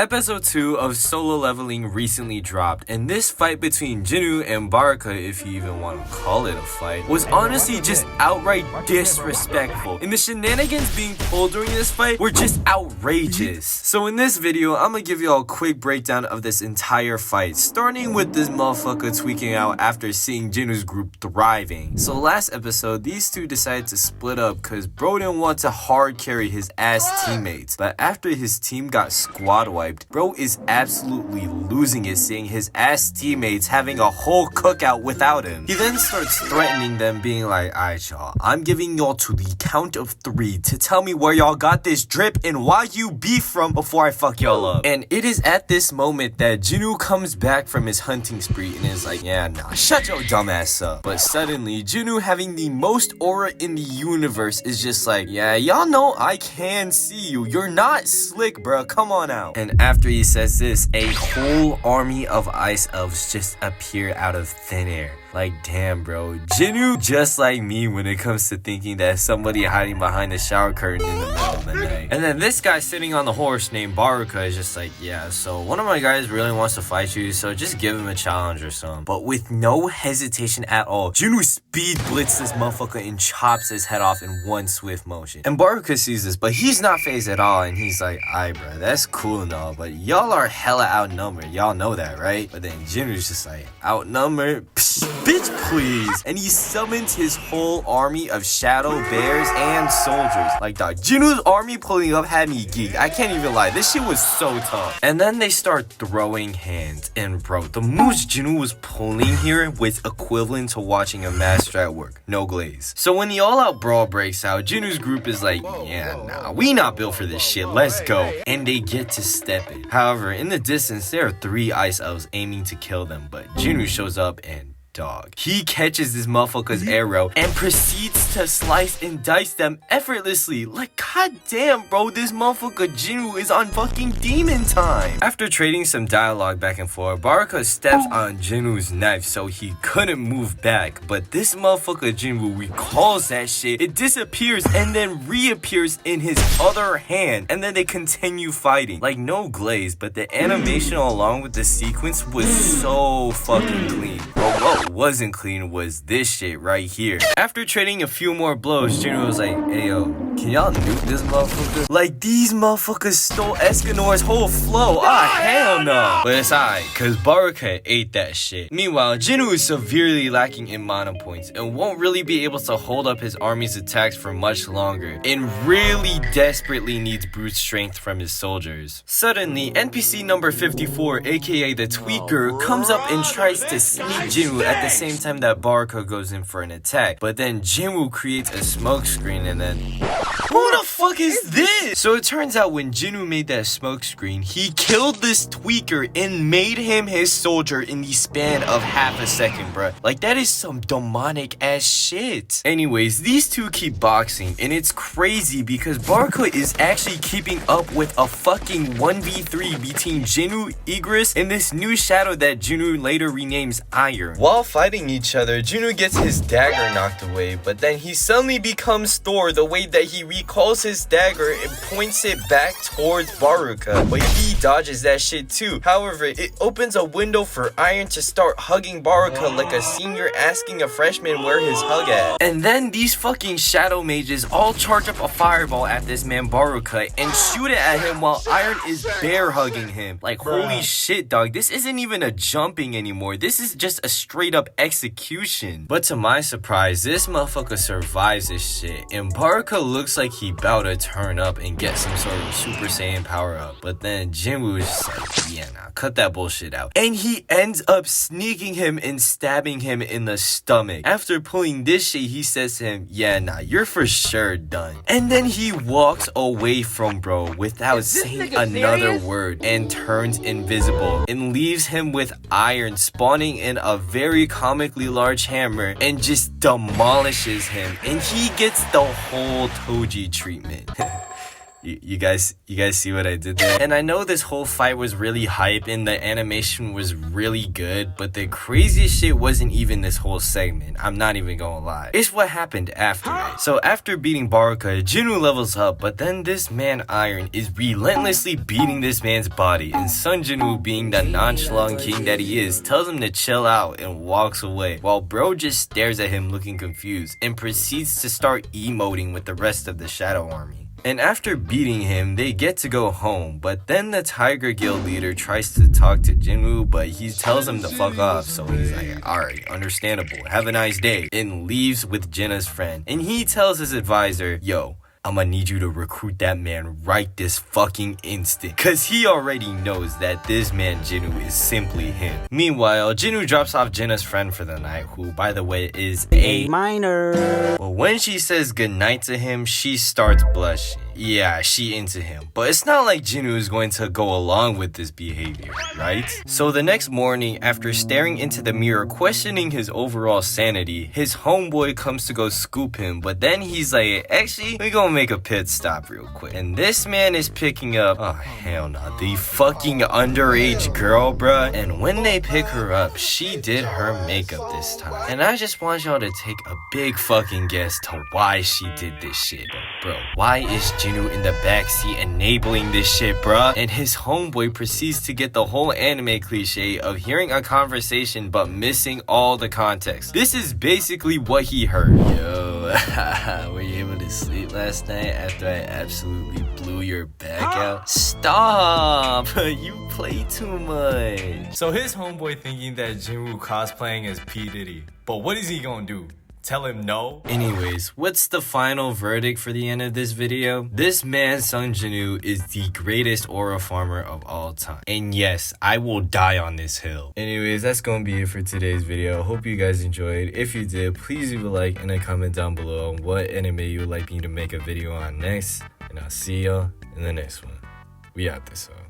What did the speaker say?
Episode 2 of Solo Leveling recently dropped, and this fight between Jinwoo and Baruka, if you even want to call it a fight, was honestly just outright disrespectful. And the shenanigans being pulled during this fight were just outrageous. So in this video, I'm gonna give you all a quick breakdown of this entire fight, starting with this motherfucker tweaking out after seeing Jinwoo's group thriving. So last episode, these two decided to split up because bro didn't want to hard carry his ass teammates, but after his team got squad wiped, bro is absolutely losing it seeing his ass teammates having a whole cookout without him. He then starts threatening them, being like, alright y'all, I'm giving y'all to the count of 3 to tell me where y'all got this drip and why you beef from before I fuck y'all up. And it is at this moment that Jinwoo comes back from his hunting spree and is like, yeah, nah, shut your dumb ass up. But suddenly, Jinwoo, having the most aura in the universe, is just like, yeah, y'all know I can see you. You're not slick, bruh. Come on out. And after he says this, a whole army of ice elves just appear out of thin air. Like, damn, bro. Jinwoo just like me when it comes to thinking that somebody hiding behind the shower curtain in the middle of the night. And then this guy sitting on the horse named Baruka is just like, yeah, so one of my guys really wants to fight you, so just give him a challenge or something. But with no hesitation at all, Jinwoo speed blitzes this motherfucker and chops his head off in one swift motion. And Baruka sees this, but he's not phased at all, and he's like, alright, bro, that's cool and all, but y'all are hella outnumbered. Y'all know that, right? But then Jinwoo's just like, outnumbered? Psh, bitch, please. And he summons his whole army of shadow bears and soldiers. Like, dog, Jinwoo's army pulling up had me geeked. I can't even lie, this shit was so tough. And then they start throwing hands, and bro, the moves Jinwoo was pulling here was equivalent to watching a master at work. No glaze. So when the all-out brawl breaks out, Jinwoo's group is like, yeah, nah, we not built for this shit, let's go. And they get to step it. However, in the distance, there are 3 ice elves aiming to kill them, but Jinwoo shows up and dog, he catches this motherfucker's arrow and proceeds to slice and dice them effortlessly. Like, goddamn, bro, this motherfucker Jinwoo is on fucking demon time. After trading some dialogue back and forth, Baruka steps on Jinwoo's knife so he couldn't move back, but this motherfucker Jinwoo recalls that shit. It disappears and then reappears in his other hand, and then they continue fighting. Like, no glaze, but the animation along with the sequence was so fucking clean. But what wasn't clean was this shit right here. After trading a few more blows, Jinwoo was like, hey yo, can y'all nuke this motherfucker? Like, these motherfuckers stole Escanor's whole flow. Ah, hell no. But it's alright, cause Baruka ate that shit. Meanwhile, Jinwoo is severely lacking in mana points and won't really be able to hold up his army's attacks for much longer, and really desperately needs brute strength from his soldiers. Suddenly, NPC number 54, aka the Tweaker, comes up and tries to sneak Jinwoo at the same time that Baruka goes in for an attack. But then Jinwoo creates a smoke screen and then, who the fuck is this? So it turns out when Jinwoo made that smoke screen, he killed this Tweaker and made him his soldier in the span of half a second, bruh. Like, that is some demonic ass shit. Anyways, these two keep boxing, and it's crazy because Baruka is actually keeping up with a fucking 1v3 between Jinwoo, Igris, and this new shadow that Jinwoo later renames Iron. While fighting each other, Jinwoo gets his dagger knocked away, but then he suddenly becomes Thor the way that he recalls his dagger and points it back towards Baruka, but he dodges that shit too. However, it opens a window for Iron to start hugging Baruka like a senior asking a freshman where his hug at. And then these fucking shadow mages all charge up a fireball at this man Baruka and shoot it at him while Iron is bear hugging him. Like, holy shit, dog, this isn't even a jumping anymore, this is just a straight up execution. But to my surprise, this motherfucker survives this shit, and Baruka looks like he about to turn up and get some sort of Super Saiyan power up. But then Jinwoo is just like, yeah, nah, cut that bullshit out. And he ends up sneaking him and stabbing him in the stomach. After pulling this shit, he says to him, yeah, nah, you're for sure done. And then he walks away from bro without saying another word and turns invisible and leaves him with Iron spawning in a very comically large hammer and just demolishes him, and he gets the whole Toji treatment. You guys see what I did there? And I know this whole fight was really hype and the animation was really good, but the craziest shit wasn't even this whole segment. I'm not even gonna lie. It's what happened after it. So after beating Baruka, Jinwoo levels up, but then this man Iron is relentlessly beating this man's body, and Sung Jinwoo, being the nonchalant king that he is, tells him to chill out and walks away, while bro just stares at him looking confused and proceeds to start emoting with the rest of the Shadow Army. And after beating him, they get to go home, but then the Tiger Guild leader tries to talk to Jinwoo, but he tells him to fuck off, so he's like, alright, understandable, have a nice day, and leaves with Jinna's friend. And he tells his advisor, yo, I'ma need you to recruit that man right this fucking instant, cause he already knows that this man Jinwoo is simply him. Meanwhile, Jinwoo drops off Jinna's friend for the night, who by the way is a minor. But when she says goodnight to him, she starts blushing. Yeah, she into him. But it's not like Jinwoo is going to go along with this behavior, right? So the next morning, after staring into the mirror, questioning his overall sanity, his homeboy comes to go scoop him, but then he's like, actually, we gonna make a pit stop real quick. And this man is picking up, oh hell no, the fucking underage girl, bruh. And when they pick her up, she did her makeup this time. And I just want y'all to take a big fucking guess to why she did this shit. Bro, why is Jinwoo in the backseat enabling this shit, bruh? And his homeboy proceeds to get the whole anime cliche of hearing a conversation but missing all the context. This is basically what he heard. Yo, were you able to sleep last night after I absolutely blew your back out? Stop! You play too much. So his homeboy thinking that Jinwoo cosplaying as P. Diddy. But what is he gonna do? Tell him no? Anyways, what's the final verdict for the end of this video? This man, Sung Jinwoo, is the greatest aura farmer of all time. And yes, I will die on this hill. Anyways, that's gonna be it for today's video. Hope you guys enjoyed. If you did, please leave a like and a comment down below on what anime you would like me to make a video on next. And I'll see y'all in the next one. We out this one.